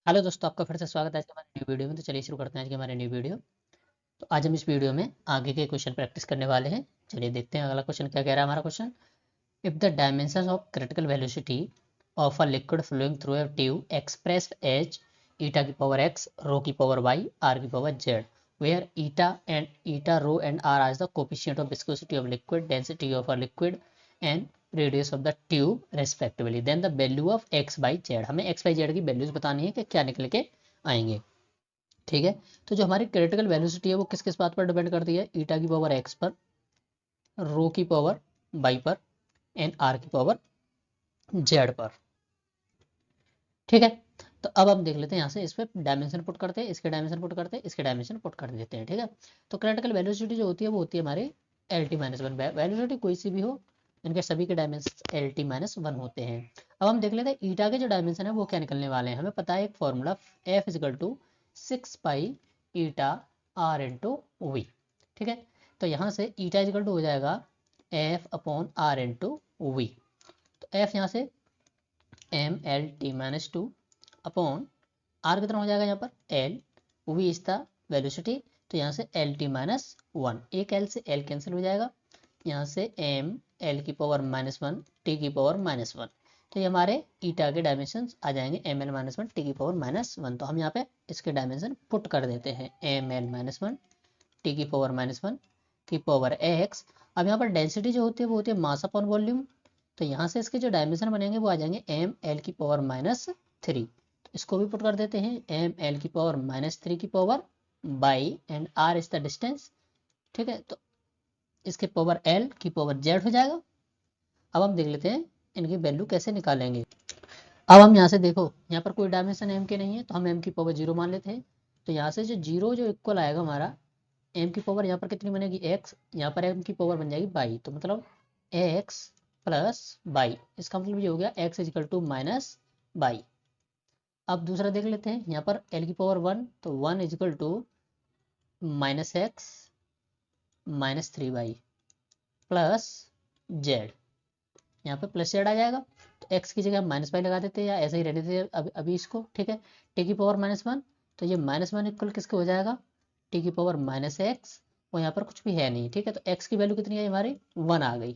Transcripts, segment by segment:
Hello दोस्तों, आपका फिर से स्वागत है आज के हमारे न्यू वीडियो में। तो चलिए शुरू करते हैं आज की हमारे न्यू वीडियो। तो आज हम इस वीडियो में आगे के क्वेश्चन प्रैक्टिस करने वाले हैं। चलिए देखते हैं अगला क्वेश्चन क्या कह रहा है हमारा question. If the dimension of critical velocity of a liquid flowing through a tube expressed as eta की पावर एक्स, रो की पावर वाई, आर की power z, where eta rho and r are the coefficient of viscosity of liquid, density of a liquid and radius of the tube respectively, then the value of x by z. हमें x by z की values बतानी है कि क्या निकल के आएंगे। ठीक है। तो जो हमारी क्रिटिकल वेलोसिटी है वो किस किस बात पर डिपेंड करती है? ईटा की पावर एक्स पर, रो की पावर बाई पर, एंड आर की पावर जेड पर। ठीक है। तो अब हम देख लेते हैं यहाँ से, इस पे डायमेंशन पुट करते हैं, इसके डायमेंशन पुट करते हैं, इसके डायमेंशन पुट कर देते हैं। ठीक है। तो क्रिटिकल वेलोसिटी जो होती है वो होती है हमारे L T minus one. Velocity कोई सी भी हो, इनके सभी के dimension L T minus one होते हैं। अब हम देख लेते हैं ईटा के जो डायमेंशन है वो क्या निकलने वाले हैं। हमें पता है एक formula, F equal to 6 pi eta R into V. ठीक है। तो यहाँ से ईटा इजिकल टू हो जाएगा F upon R into V. तो एफ यहाँ से M L T minus two upon R कितना हो जाएगा यहाँ पर L, V is the velocity. तो यहाँ से एल टी माइनस वन, एक एल से एल कैंसिल हो जाएगा, यहाँ से एम एल की पावर माइनस वन टी की पावर माइनस वन। तो ये हमारे ईटा के डायमेंशन आ जाएंगे M L minus one T की पावर माइनस वन। तो हम यहाँ पे इसके डायमेंशन पुट कर देते हैं, M L minus one T की पावर माइनस वन की पावर एक्स। अब यहाँ पर डेंसिटी जो होती है वो होती है मास अपॉन वॉल्यूम। तो यहाँ से इसके जो डायमेंशन बनेंगे वो आ जाएंगे एम एल की पावर माइनस थ्री। तो इसको भी पुट कर देते हैं, एम एल की पावर माइनस थ्री की power by, and R is the distance. ठीक है। तो इसके पावर एल की पावर जेड हो जाएगा। अब हम देख लेते हैं इनकी वैल्यू कैसे निकालेंगे। अब हम यहाँ से देखो, यहाँ पर कोई डायमेंशन एम के नहीं है तो हम एम की पावर जीरो मान लेते हैं। तो यहाँ से जो जीरो जो इक्वल आएगा हमारा, एम की पावर यहाँ पर कितनी बनेगी एक्स, यहाँ पर एम की पावर बन जाएगी बाई। तो मतलब एक्स प्लस बाई, इसका मतलब ये हो गया x is equal to minus y. अब दूसरा देख लेते हैं, यहाँ पर एल की पावर वन, तो one is equal to minus x minus three y plus z. यहाँ पे प्लस जेड आ जाएगा। तो एक्स की जगह माइनस बाई लगा देते हैं या ऐसे ही रहने देते हैं अभी इसको। ठीक है। टी की पावर माइनस वन, तो ये माइनस वन इक्वल किसके हो जाएगा, टी की पावर माइनस एक्स। और यहाँ पर कुछ भी है नहीं। ठीक है। तो एक्स की वैल्यू कितनी आई हमारी, वन आ गई।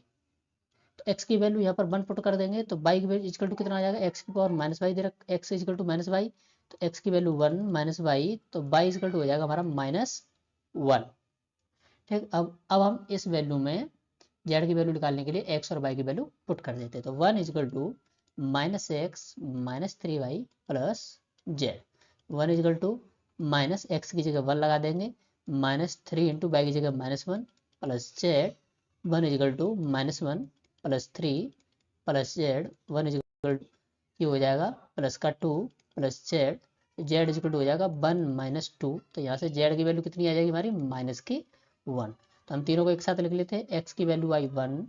तो एक्स की वैल्यू यहाँ पर वन पुट कर देंगे तो बाई की वैल्यू इजकल टू कितना आ जाएगा, एक्स की पावर माइनस बाई दे रख, x is equal to minus y. तो एक्स की वैल्यू वन माइनस बाई, तो बाई इजकल टू हो जाएगा हमारा माइनस वन। ठीक। अब हम इस वैल्यू में जेड की वैल्यू निकालने के लिए एक्स और वाई की वैल्यू पुट कर देते हैं। तो one is equal to minus x minus three y plus z. One is equal to minus x की जगह वन लगा देंगे, माइनस थ्री इंटू वाई की जगह minus one plus z. One is equal to minus one plus three plus z, one is equal to ये हो जाएगा plus का two plus z, z is equal to हो जाएगा वन माइनस टू। तो यहाँ से जेड की वैल्यू कितनी आ जाएगी हमारी, माइनस की वन। तो हम तीनों को एक साथ लिख लेते हैं, एक्स की वैल्यू आई वन,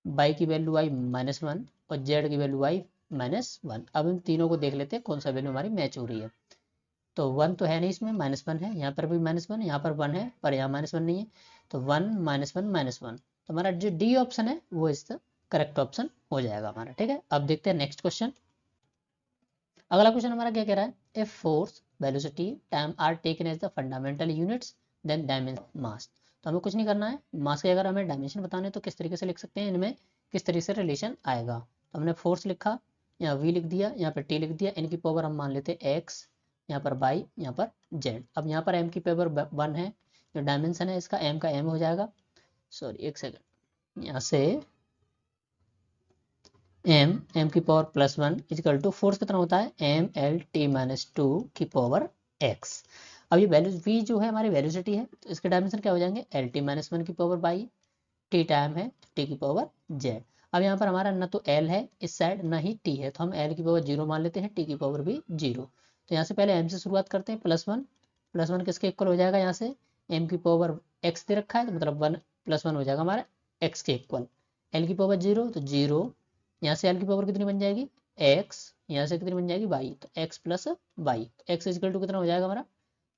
बाई की वैल्यू आई माइनस वन और जेड की वैल्यू आई माइनस वन। अब इन तीनों को देख लेते हैं कौन सा वैल्यू हमारी मैच हो रही है। तो वन तो है नहीं इसमें, माइनस वन है, यहाँ पर भी माइनस वन, यहाँ पर वन है पर यहाँ माइनस वन नहीं है। तो one minus one minus one, तो हमारा जो डी ऑप्शन है वो इस करेक्ट ऑप्शन हो जाएगा हमारा। ठीक है। अब देखते हैं नेक्स्ट क्वेश्चन। अगला क्वेश्चन हमारा क्या कह रहा है, if force velocity time are taken as the fundamental units then dimension mass. तो हमें कुछ नहीं करना है, मास के अगर हमें डायमेंशन बताने हैं तो किस तरीके से लिख सकते हैं, इनमें किस तरीके से रिलेशन आएगा। तो हमने फोर्स लिखा, यहाँ वी लिख दिया, यहाँ पर टी लिख दिया, इनकी पावर हम मान लेते हैं एक्स, यहाँ पर बाई, यहाँ पर जेड। अब यहाँ पर एम की पावर वन है, जो डायमेंशन है इसका एम का एम हो जाएगा। सॉरी एक सेकेंड, यहाँ से एम की power plus one is equal to force कितना होता है, M L T minus two की पावर एक्स। अब ये वैल्यू वी जो है हमारी वेलोसिटी है, तो इसके डायमेंशन क्या हो जाएंगे, एल टी माइनस वन की पावर बाई, टी टाइम है टी की पावर जेड। अब यहाँ पर हमारा न तो एल है इस साइड ना ही टी है, तो हम एल की पावर जीरो मान लेते हैं, टी की पावर भी जीरो। तो यहाँ से पहले एम से शुरुआत करते हैं, प्लस वन किसके इक्वल हो जाएगा, यहाँ से एम की पावर एक्स दे रखा है तो मतलब वन प्लस वन हो जाएगा हमारा एक्स के इक्वल। एल की पावर जीरो तो जीरो, यहाँ से एल की पावर कितनी बन जाएगी एक्स, यहाँ से कितनी बन जाएगी वाई, तो एक्स प्लस वाई। तो एक्स इजिकल टू कितना हो जाएगा हमारा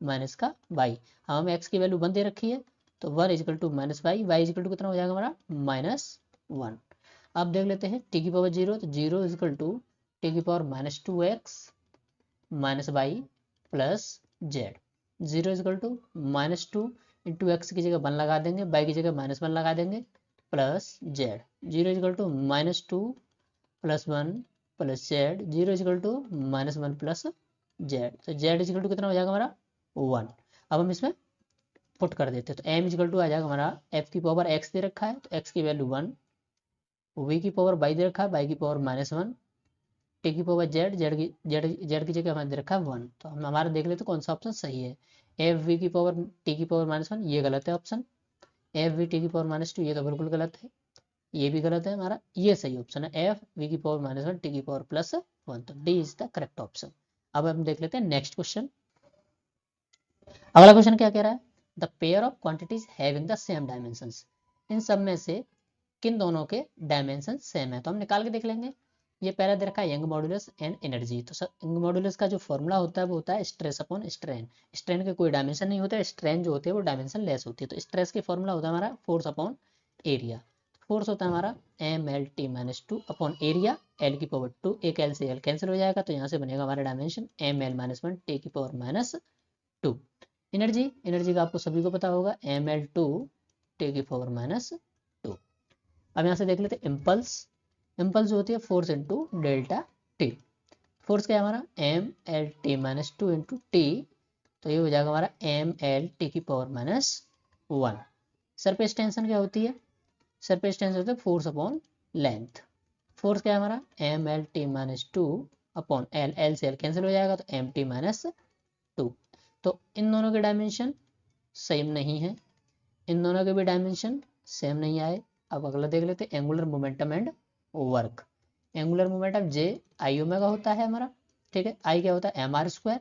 माइनस का वाई। हम एक्स की वैल्यू वन दे रखी है, तो one is equal to minus y, y is equal to कितना हो जाएगा हमारा माइनस वन। अब देख लेते हैं टी की पावर जीरो, तो जीरो इजिकल टू टी की power minus two x minus y plus z. 0 is equal to -2 into x की जगह 1 लगा देंगे, वाई की जगह -1 लगा देंगे, प्लस जेड। 0 इजकल टू -2 प्लस 1 plus z. 0 is equal to -1 plus z. तो जेड इजकल टू कितना हो जाएगा हमारा 1। अब हम इसमें पुट कर देते हैं, तो एम इजकल टू आ जाएगा हमारा एफ की पावर एक्स दे रखा है तो एक्स की वैल्यू 1, वी की पावर वाई दे रखा है, वाई की पावर -1, टी की पावर जेड, जेड की जगह हमें दे रखा है 1। तो हम हमारा देख लेते कौन सा ऑप्शन सही है। एफ वी की पावर टी की पावर -1 ये गलत है ऑप्शन, एफ वी टी की पावर -2 ये तो बिल्कुल गलत है, ये भी गलत है हमारा, ये सही ऑप्शन है एफ वी की पावर -1 टी की पावर +1। तो D is the correct option. अब हम देख लेते हैं नेक्स्ट क्वेश्चन। अगला क्वेश्चन क्या कह रहा है, the pair of quantities having the same dimensions. इन सब में से किन दोनों के डायमेंशन सेम है, तो हम निकाल के देख लेंगे। ये पहला दे रखा है यंग मॉडुलस एंड एनर्जी। तो यंग मॉडुलस का जो फॉर्मूला होता है वो होता है स्ट्रेस अपॉन स्ट्रेन। स्ट्रेन के कोई डायमेंशन नहीं होता, स्ट्रेन जो होती है वो डायमेंशन लेस होती है। तो स्ट्रेस के फॉर्मूला होता है हमारा फोर्स अपॉन एरिया। फोर्स होता है हमारा ML_T-2 अपॉन एरिया L की पावर 2, एक L से L कैंसिल हो जाएगा तो यहाँ से बनेगा हमारा डायमेंशन ML-1 T की पावर -2। एनर्जी, एनर्जी का आपको सभी को पता होगा ML2 T की पावर -2। अब यहाँ से देख लेते हैं इम्पल्स। इम्पल्स जो होती है force into delta T. Force क्या है हमारा ML_T-2 इंटू टी, तो ये हो जाएगा हमारा ML_T की पावर -1। सरफेस टेंशन क्या होती है, सरफेस टेंशन होता है फोर्स अपॉन लेंथ। फोर्स क्या है हमारा ML_T-2 अपॉन एल, एल से एल कैंसिल हो जाएगा तो MT-2। तो इन दोनों के डायमेंशन सेम नहीं है, इन दोनों के भी डायमेंशन सेम नहीं आए। अब अगला देख लेते हैं angular momentum and work. Angular momentum J I omega होता है हमारा, ठीक है। आई क्या होता है mr²,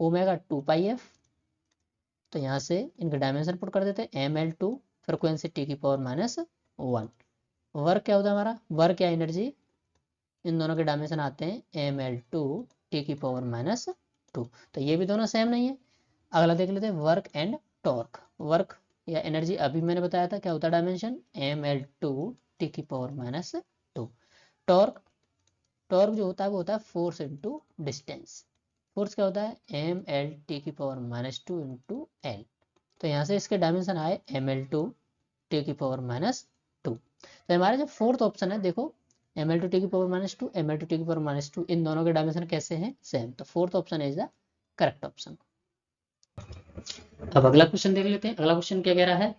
ओमेगा 2πf। तो यहाँ से इनके डायमेंशन पुट कर देते हैं ML2 फ्रिक्वेंसी टी की पावर -1। वर्क क्या होता है हमारा, वर्क या एनर्जी, इन दोनों के डायमेंशन आते हैं ML2 टी की पावर -2। तो ये भी दोनों सेम नहीं है। अगला देख लेते हैं वर्क एंड टॉर्क। वर्क या एनर्जी अभी मैंने बताया था क्या होता है डायमेंशन ML2 टी की पावर -2। टॉर्क, टॉर्क जो होता है वो होता है फोर्स इंटू डिस्टेंस। फोर्स क्या होता है ML_T की पावर -2 इंटू एल। तो यहाँ से इसके डायमेंशन आए ML2 T की पावर -2। तो हमारा जो फोर्थ ऑप्शन है देखो ML2T की पावर -2, ML2T की पावर -2, इन दोनों के डायमेंशन कैसे हैं सेम। तो fourth option is the correct option. अब अगला क्वेश्चन देख लेते हैं, अगला क्वेश्चन क्या कह रहा है।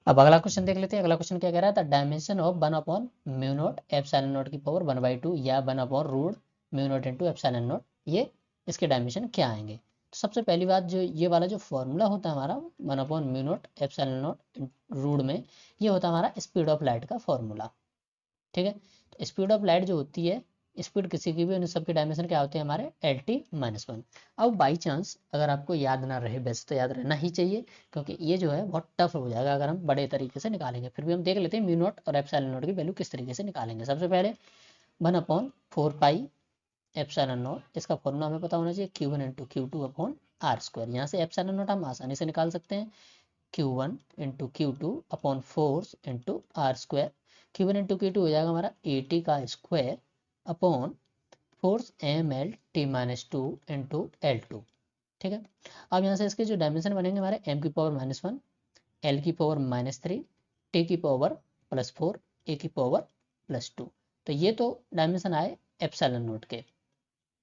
अब अगला क्वेश्चन देख लेते हैं, अगला क्वेश्चन क्या कह रहा है, the dimension of 1/μ0 epsilon naught की पावर 1/2 या 1/√μ0 इंटू एप्सिलॉन नॉट, ये इसके डायमेंशन क्या आएंगे। तो सबसे पहली बात जो ये वाला जो फॉर्मूला होता है हमारा 1/μ0 एप्सिलॉन नॉट रूट में, ये होता है हमारा स्पीड ऑफ लाइट का फॉर्मूला, ठीक है। तो स्पीड ऑफ लाइट जो होती है, स्पीड किसी की भी, उन सबके डायमेंशन क्या होते हैं हमारे LT-1। अब बाई चांस अगर आपको याद ना रहे, वैसे तो याद रहना ही चाहिए क्योंकि ये जो है बहुत टफ हो जाएगा अगर हम बड़े तरीके से निकालेंगे। फिर भी हम देख लेते हैं म्यू नॉट और एप्सिलॉन नॉट की वैल्यू किस तरीके से निकालेंगे। सबसे पहले 1/4 एप्सिलॉन नॉट, इसका फॉर्मूला हमें पता होना चाहिए Q1 इंटू Q2/R²। यहाँ से एप्सिलॉन नॉट हम आसानी से निकाल सकते हैं, Q1 into Q2/4 into R²। Q1 into Q2 हो जाएगा हमारा 80 का square upon force ML_T-2 into L2, ठीक है। अब यहाँ से इसके जो डायमेंशन बनेंगे हमारे M की पावर -1, L की पावर -3, T की पावर +4, A की पावर +2। तो ये तो डायमेंशन आए एप्सिलॉन नॉट के,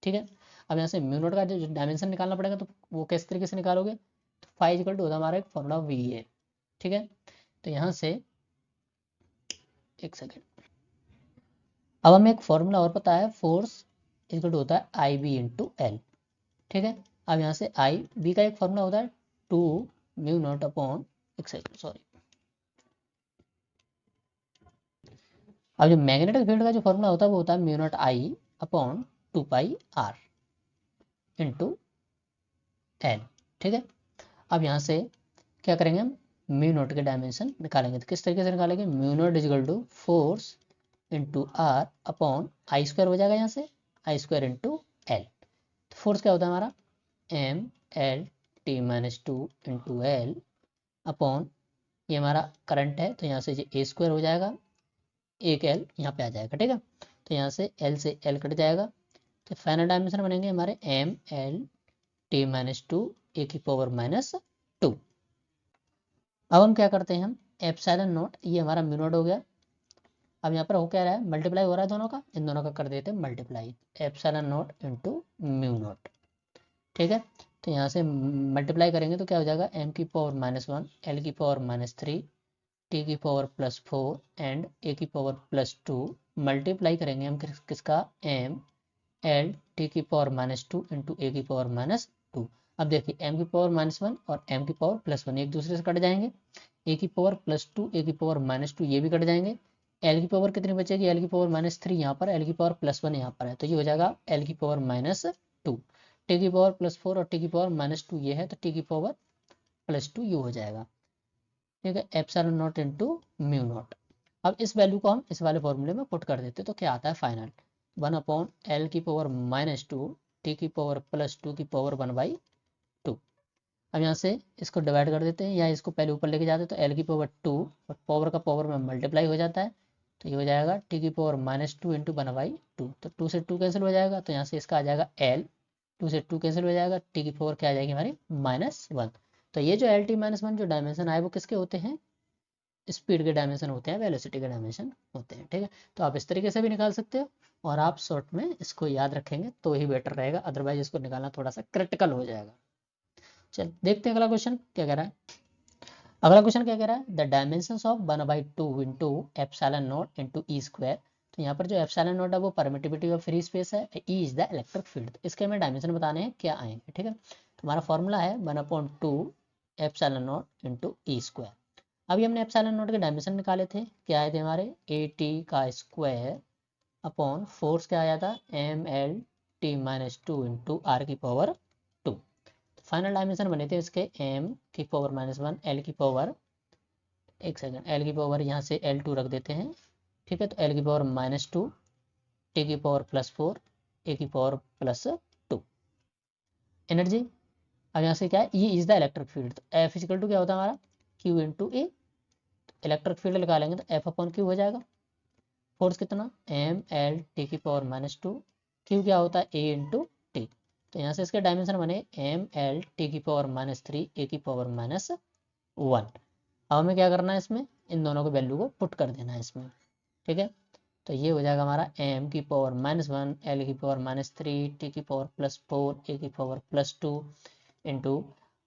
ठीक है। अब यहाँ से म्यू नॉट का जो डायमेंशन निकालना पड़ेगा तो वो किस तरीके से निकालोगे, तो फाई इक्वल टू होता है हमारा एक फॉर्मूला VA, ठीक है। तो यहाँ से एक सेकेंड, अब हमें एक फॉर्मूला और पता है, फोर्स इक्वल टू होता है IB इंटू एल, ठीक है। अब यहाँ से IB का एक फॉर्मूला होता है 2μ0 अपॉन, एक सेकेंड सॉरी, अब जो मैग्नेटिक फील्ड का जो फॉर्मूला होता है वो होता है μ0I upon 2πr into L, ठीक है। अब यहाँ से क्या करेंगे हम, म्यू नॉट के डायमेंशन निकालेंगे। तो किस तरीके से निकालेंगे, μ0 equal to force into r upon I² हो जाएगा यहाँ से I² इंटू एल। तो फोर्स क्या होता है हमारा ML_T-2 इंटू एल अपॉन, ये हमारा करंट है तो यहाँ से ये A² हो जाएगा, एक एल यहाँ पे आ जाएगा, ठीक है। तो यहाँ से एल से एल कट जाएगा, तो फाइनल डायमेंशन बनेंगे हमारे M L T minus two A की पावर माइनस टू। अब हम क्या करते हैं, हम एप्सिलॉन नॉट, ये हमारा म्यू नॉट हो गया। अब यहाँ पर हो क्या रहा है, मल्टीप्लाई हो रहा है दोनों का, इन दोनों का कर देते हैं multiply, epsilon not into mu naught. ठीक है, तो यहाँ से मल्टीप्लाई करेंगे तो क्या हो जाएगा, एम की पावर माइनस वन, एल की पावर माइनस थ्री, टी की पावर प्लस फोर एंड ए की पावर प्लस टू। मल्टीप्लाई करेंगे हम किसका, एम एल टी की पावर माइनस टू इंटू ए की पावर माइनस टू। अब देखिए एम की पावर माइनस वन और एम की पावर प्लस वन एक दूसरे से कट जाएंगे, ए की पावर प्लस टू ए की पावर माइनस टू ये भी कट जाएंगे। एल की पावर कितनी बचेगी, एल की पावर माइनस थ्री यहाँ पर, एल की पावर प्लस वन यहाँ पर है, तो ये हो जाएगा एल की पावर माइनस टू। टी की पावर प्लस फोर और टी की पावर माइनस टू ये है, तो टी की पावर प्लस टू ये हो जाएगा। ठीक है, epsilon not into mu naught. अब इस वैल्यू को हम इस वाले फॉर्मूले में पुट कर देते, तो क्या आता है फाइनल, वन अपॉन एल की पावर माइनस टू टी की पावर प्लस टू की पावर वन बाई टू। अब यहाँ से इसको डिवाइड कर देते हैं या इसको पहले ऊपर लेके जाते हैं, तो एल की पावर टू और पावर का पावर में मल्टीप्लाई हो जाता है, तो ये हो जाएगा टी की power minus two into one by two. तो टू से टू कैंसिल हो जाएगा, तो यहाँ से इसका आ जाएगा एल, टू से टू कैंसिल हो जाएगा, टी की पावर क्या आ जाएगी हमारी माइनस वन। तो ये जो एल टी माइनस वन जो डायमेंशन आए वो किसके होते हैं, स्पीड के डायमेंशन होते हैं, वेलोसिटी के डायमेंशन होते हैं। ठीक है, तो आप इस तरीके से भी निकाल सकते हो और आप शॉर्ट में इसको याद रखेंगे तो ही बेटर रहेगा, अदरवाइज इसको निकालना थोड़ा सा क्रिटिकल हो जाएगा। चल देखते हैं अगला क्वेश्चन क्या कह रहा है। अगला क्वेश्चन क्या कह रहा है, the dimensions of one by two into epsilon not into E square. तो यहाँ पर जो एप्सिलॉन नॉट है वो परमिटिविटी ऑफ फ्री स्पेस है, E is the electric field. तो इसके हमें डायमेंशन बताने हैं क्या आएंगे। ठीक है, तो हमारा फॉर्मूला है one upon two epsilon not into E square. अभी हमने एप्सिलॉन नॉट के डायमेंशन निकाले थे, क्या आए थे हमारे, ए टी का स्क्वायर अपॉन फोर्स क्या आया था, M L T minus two into R की पावर टू। फाइनल डायमेंशन बने थे इसके एम की पावर माइनस वन, एल की पावर, एक सेकंड, एल की पावर यहाँ से एल टू रख देते हैं। ठीक है, तो एल की पावर माइनस टू, टी की पावर प्लस फोर, ए की पावर प्लस टू। एनर्जी अब यहाँ से क्या है, E is the electric field, तो एफ इजिकल टू क्या होता है हमारा, क्यू इंटू ए। इलेक्ट्रिक फील्ड निकालेंगे तो एफ अपॉन क्यू हो जाएगा। फोर्स कितना, एम एल टी की पावर माइनस टू, क्यू क्या होता है ए इंटू टी। तो यहाँ से इसके डायमेंशन बने एम एल टी की पावर माइनस थ्री ए की पावर माइनस वन। अब हमें क्या करना है, इसमें इन दोनों को वैल्यू को पुट कर देना है इसमें। ठीक है, तो ये हो जाएगा हमारा एम की पावर माइनस वन, एल की पावर माइनस थ्री, टी की पावर प्लस फोर, ए की पावर प्लस टू इंटू,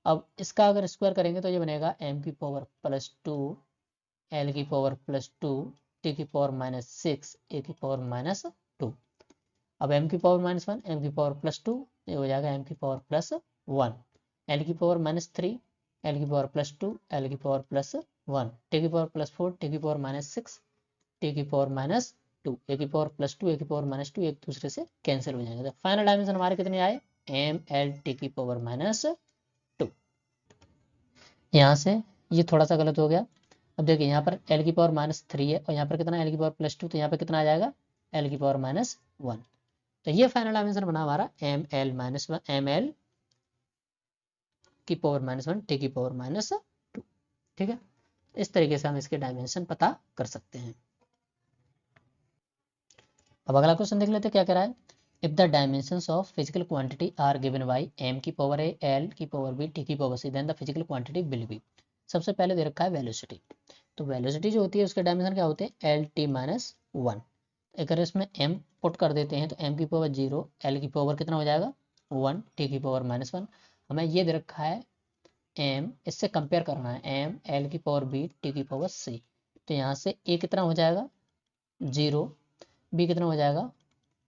अब इसका अगर स्क्वायर करेंगे तो ये बनेगा एम की पावर प्लस टू, एल की पावर प्लस टू, टी की पावर माइनस सिक्स, ए की पावर माइनस टू। अब एम की पावर माइनस वन, एम की पावर प्लस टू, ये हो जाएगा एम की पावर प्लस वन, एल की पावर माइनस थ्री, एल की पावर प्लस टू, एल की पावर प्लस वन, टी की पावर प्लस फोर, टी की पावर माइनस सिक्स, टी की पावर माइनस टू, ए की पावर प्लस टू, ए की power minus to, एक दूसरे से कैंसिल हो जाएंगे। तो फाइनल डायमेंशन हमारे कितने आए, एम एल टी की पावर माइनस टू। यहाँ से ये थोड़ा सा गलत हो गया। अब देखिए यहाँ पर एल की पावर माइनस थ्री है और यहाँ पर कितना एल की पावर प्लस टू, तो यहाँ पर कितना आ जाएगा एल की पावर माइनस वन। तो ये फाइनल डायमेंशन बना हमारा M L minus one, M L की पावर माइनस वन, टी की पावर माइनस टू। ठीक है, इस तरीके से हम इसके डायमेंशन पता कर सकते हैं। अब अगला क्वेश्चन देख लेते हैं क्या कह रहा है, if the dimensions of physical quantity are given by M की पावर ए, एल की पावर बी, टी की power c, then the physical quantity will be. सबसे पहले दे रखा है वेलोसिटी। तो वेलोसिटी जो होती है उसके डायमेंशन क्या होते हैं, एल टी माइनस वन। अगर इसमें m पुट कर देते हैं तो m की पावर जीरो, l की पावर कितना हो जाएगा वन, t की पावर माइनस वन। हमें ये दे रखा है m, इससे कंपेयर करना है m, l की पावर b, t की पावर c। तो यहाँ से a कितना हो जाएगा जीरो, b कितना हो जाएगा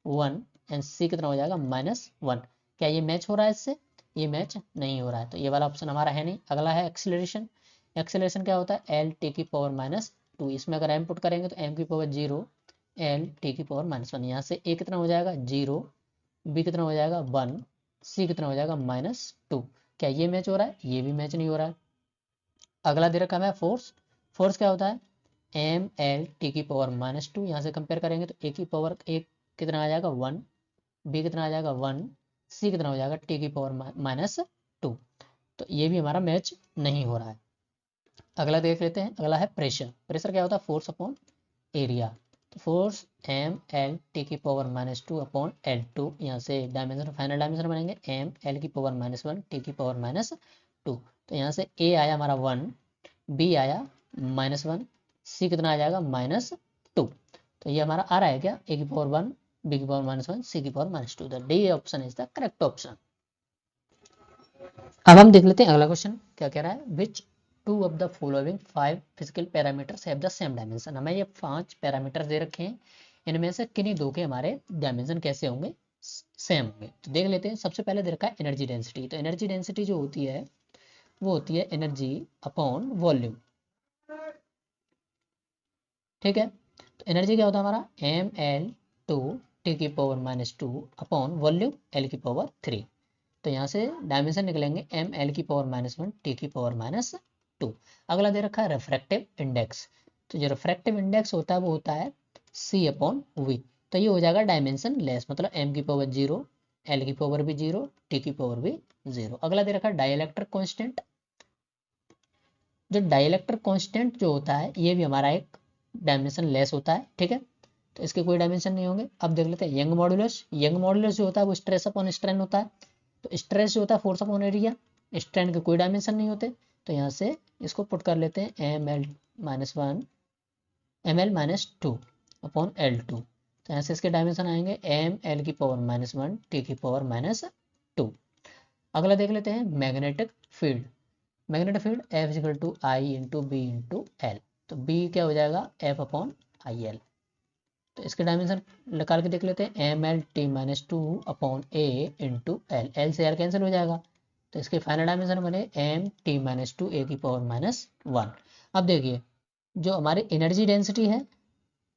वन एंड c कितना हो जाएगा माइनस वन। क्या ये मैच हो रहा है इससे, ये मैच नहीं हो रहा है, तो ये वाला ऑप्शन हमारा है नहीं। अगला है एक्सीलरेशन। एक्सीलरेशन क्या होता है, एल टी की पावर माइनस टू, इसमें अगर m पुट करेंगे तो m की पावर जीरो, एल टी की पावर माइनस वन। यहाँ से ए कितना हो जाएगा जीरो, बी कितना हो जाएगा वन, सी कितना हो जाएगा माइनस टू। क्या ये मैच हो रहा है, ये भी मैच नहीं हो रहा है। अगला दे रखा है फोर्स। फोर्स क्या होता है, एम एल टी की पावर माइनस टू, यहाँ से कंपेयर करेंगे तो ए की पावर एक कितना आ जाएगा वन, बी कितना आ जाएगा वन, सी कितना हो जाएगा टी की पावर माइनस टू। तो ये भी हमारा मैच नहीं हो रहा है। अगला देख लेते हैं, अगला है प्रेशर। प्रेशर क्या होता है, फोर्स अपॉन एरिया। तो फोर्स एम एल टी की पावर -2 अपॉन L2, यहाँ से डायमेंशन फाइनल डायमेंशन बनेंगे एम एल की पावर -1 टी की पावर -2। तो यहाँ से ए आया हमारा 1, बी आया -1, सी कितना आ जाएगा -2। तो ये हमारा आ रहा है क्या, ए की पावर 1, बी की पावर -1, सी की power -2। The D option is the correct option. अब हम देख लेते हैं अगला क्वेश्चन क्या कह रहा है। Which two of the following 5 physical parameters have the same dimension. हमें ये 5 पैरामीटर दे रखे हैं, इनमें से किन्हीं दो के हमारे डायमेंशन कैसे होंगे, सेम होंगे। तो देख लेते हैं। सबसे पहले दे रखा है एनर्जी डेंसिटी। तो एनर्जी डेंसिटी जो होती है वो होती है एनर्जी अपॉन वॉल्यूम, ठीक है। तो एनर्जी क्या होता है हमारा एम एल टू टी की पावर -2 अपॉन वॉल्यूम एल की पावर 3। तो यहाँ से डायमेंशन निकलेंगे एम एल की पावर -1 टी की पावर -2। अगला दे रखा है रिफ्रैक्टिव इंडेक्स। तो जो रिफ्रैक्टिव इंडेक्स होता है वो होता है सी अपॉन वी। तो ये हो जाएगा डायमेंशन लेस, मतलब एम की पावर 0, एल की पावर भी 0, टी की पावर भी 0। अगला दे रखा है डाइलेक्ट्रिक कांस्टेंट। जो डाइलेक्ट्रिक कांस्टेंट जो होता है ये भी हमारा एक डायमेंशन लेस होता है, ठीक है। तो इसके कोई डायमेंशन नहीं होंगे। अब देख लेते हैं यंग मॉडुलस। यंग मॉडुलस जो होता है वो स्ट्रेस अपॉन स्ट्रेन होता है। तो स्ट्रेस जो होता है फोर्स अपॉन एरिया, स्ट्रेन के कोई डायमेंशन नहीं होते। तो यहाँ से इसको पुट कर लेते हैं -1 ml-2 अपॉन L2। तो यहाँ से इसके डायमेंशन आएंगे एम एल की पावर -1 टी की पावर -2। अगला देख लेते हैं magnetic field. Magnetic field F equal to I into B into L. तो बी क्या हो जाएगा F अपॉन आई एल। तो इसके डायमेंशन निकाल के देख लेते हैं एम एल टी -2 अपॉन ए इंटू एल। एल से एल कैंसिल हो जाएगा। तो इसके फाइनल डायमेंशन बने एम टी -2 ए की पावर -1। अब देखिए जो हमारी एनर्जी डेंसिटी है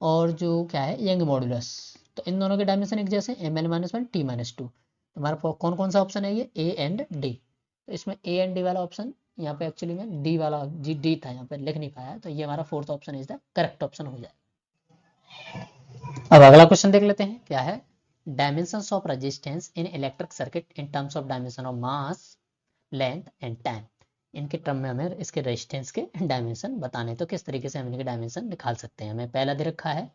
और जो क्या है यंग मॉडुलस, तो इन दोनों के डायमेंशन एक जैसे एम एल -1 टी -2। हमारा कौन कौन सा ऑप्शन है ये ए एंड डी। तो इसमें ए एंड डी वाला ऑप्शन यहाँ पे एक्चुअली में डी वाला जी डी था, यहाँ पे लिख नहीं पाया। तो ये हमारा fourth option is the correct option हो जाए। अब अगला क्वेश्चन देख लेते हैं क्या है। Dimensions of resistance in electric circuit in terms of dimension of mass, length and time. इनके टर्म में हमें इसके रेजिस्टेंस के डायमेंशन बताने। तो किस तरीके से हम इनके डायमेंशन निकाल सकते हैं। हमें पहला दे रखा है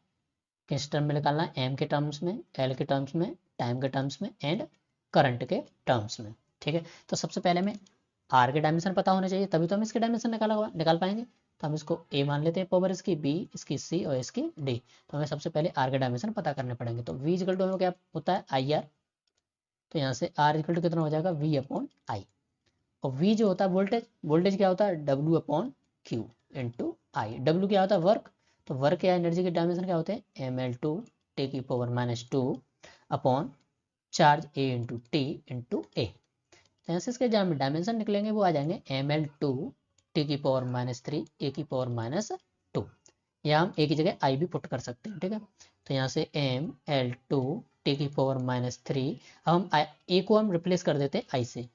किस टर्म में निकालना है, एम के टर्म्स में, एल के टर्म्स में, टाइम के टर्म्स में एंड करंट के टर्म्स में, ठीक है। तो सबसे पहले हमें आर के डायमेंशन पता होने चाहिए, तभी तो हम इसके डायमेंशन निकाल पाएंगे। तो हम इसको ए मान लेते हैं पावर इसकी, बी इसकी सी और इसकी डी। तो हमें सबसे पहले आर के डायमेंशन पता करने पड़ेंगे। तो वी इक्वल टू हमें क्या होता है आई आर। तो यहाँ से आर इक्वल टू कितना हो जाएगा वी अपॉन आई। और वी जो होता है वोल्टेज, वोल्टेज क्या होता है डब्ल्यू अपॉन क्यू इंटू आई। डब्ल्यू क्या होता है वर्क। तो वर्क या एनर्जी के डायमेंशन क्या होते हैं एम एल टू टी की पावर -2 अपॉन चार्ज ए इंटू टी इंटू ए। तो यहाँ से इसके जहाँ डायमेंशन निकलेंगे वो आ जाएंगे एम एल टू टी की पावर -3 ए की पावर -2। या हम ए की जगह आई भी पुट कर सकते हैं, ठीक है। तो यहाँ से एम एल टू टी की पावर -3। अब हम ए को हम रिप्लेस कर देते हैं आई से,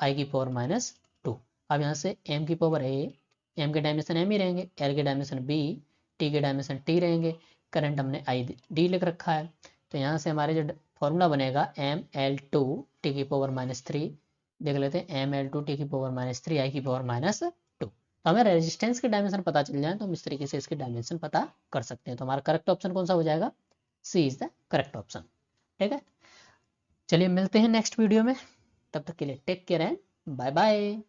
आई की पावर -2। अब यहाँ से एम की पावर ए, एम के डायमेंशन एम ही रहेंगे, एल के डायमेंशन बी, टी के डायमेंशन टी रहेंगे, करंट हमने आई डी लिख रखा है। तो यहाँ से हमारे जो फॉर्मूला बनेगा एम एल टू टी की पावर -3, देख लेते हैं एम एल टू टी की पावर -3 आई की पावर -2। तो हमें रेजिस्टेंस के डायमेंशन पता चल जाए तो हम इस तरीके से इसके डायमेंशन पता कर सकते हैं। तो हमारा करेक्ट ऑप्शन कौन सा हो जाएगा, सी इज द करेक्ट ऑप्शन, ठीक है। चलिए मिलते हैं नेक्स्ट वीडियो में, तब तक के लिए take care and bye bye.